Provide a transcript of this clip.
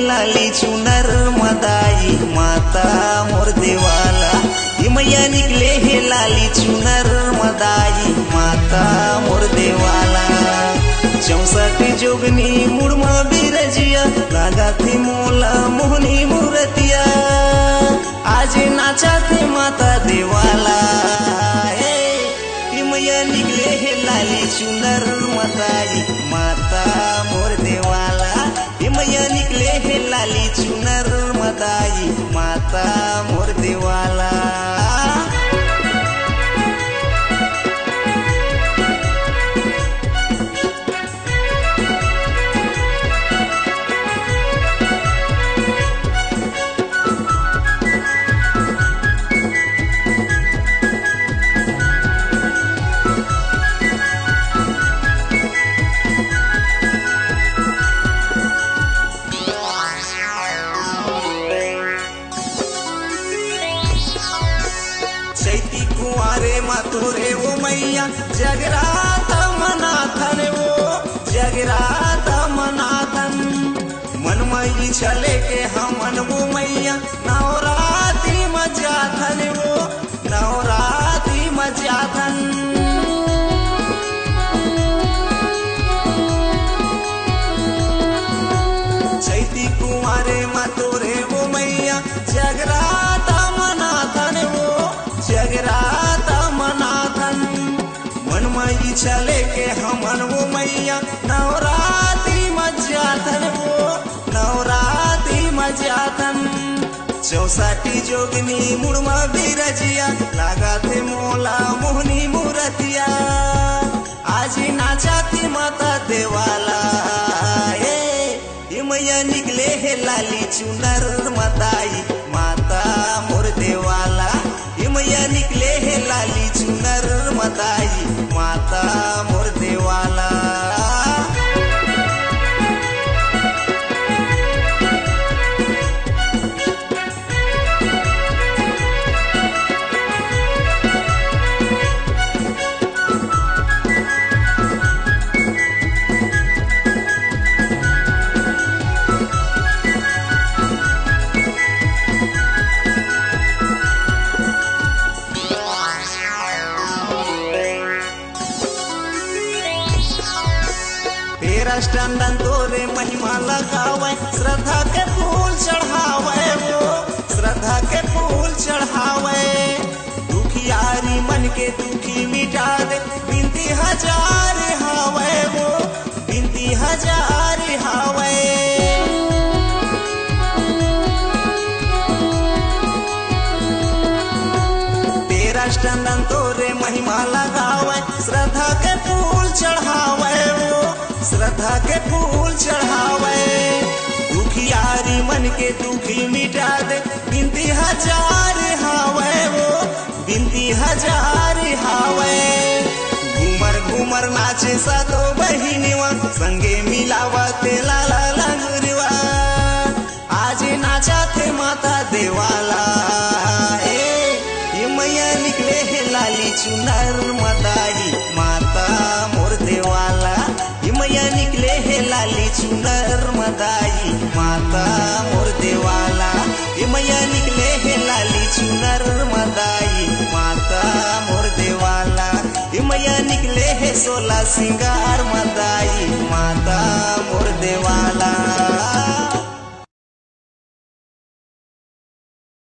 लाली चुनर मदाई माता मोर देवाला। ये मैया निकले हे लाली चुनर मदाई माता मोर देवाला। 64 जोगनी मुड़मा बिरजिया लागा थी मोला मोहनी मूर्तिया आज नाचा थे माता देवाला। मैया निकले हे लाली चुनर मदाई माता मोर देवाला। ये मैया निकले हे लाली चुनर मदाई माता मोर देवाला। चैती कुआरे मातुरे वो मैया जगराता मनाथन वो जगराता मनाथन। मन मई चले के हमन वो मैया नवरात्रि मजाथन वो नवरात्रि मजाथन। चैती कुआरे मातुरे वो मैया जगराता मनाथन वो जगराता मनाथन। मन मई चले के हमन वो मैया नवरात्रि मजाथन वो नवरात्रि मजाथन। 64 जोगनी मुड़मा बिरजिया लागा थे मोला मोहनी मूर्तिया आज नाचा थी माता देवाला। ये मैया निकले हे लाली चुनर मदाई माता मोर देवाला। ये मैया निकले हे लाली चुनर मदाई माता मोर देवाला। स्टंडन तोरे महिमा लगावे श्रद्धा के फूल चढ़ावे वो श्रद्धा के फूल चढ़ावे। दुखियारी मन के दुखी मिटा दे बिनती हजार हावे वो बिनती हजार हावे। तेरा स्टंडन तोरे महिमा लगावे श्रद्धा के फूल चढ़ावे वो श्रद्धा के फूल चढ़ावे। दुखियारी मन के दुखी मिटा दे बिनती हजार हावे वो बिनती हजार हावे। घूमर घूमर नाचे सातो बहिनीवा संगे मिलावते लाला लंगरवा आज नाचा थे माता देवाला। ये मैया निकले हे लाली चुनर मदाई माता मोर देवाला। ये मैया निकले हे लाली चुनर मदाई माता मोर देवाला। ये मैया निकले हे लाली चुनर मदाई माता मोर देवाला। ये मैया निकले हे 16 सिंगार मदाई माता मोर देवाला।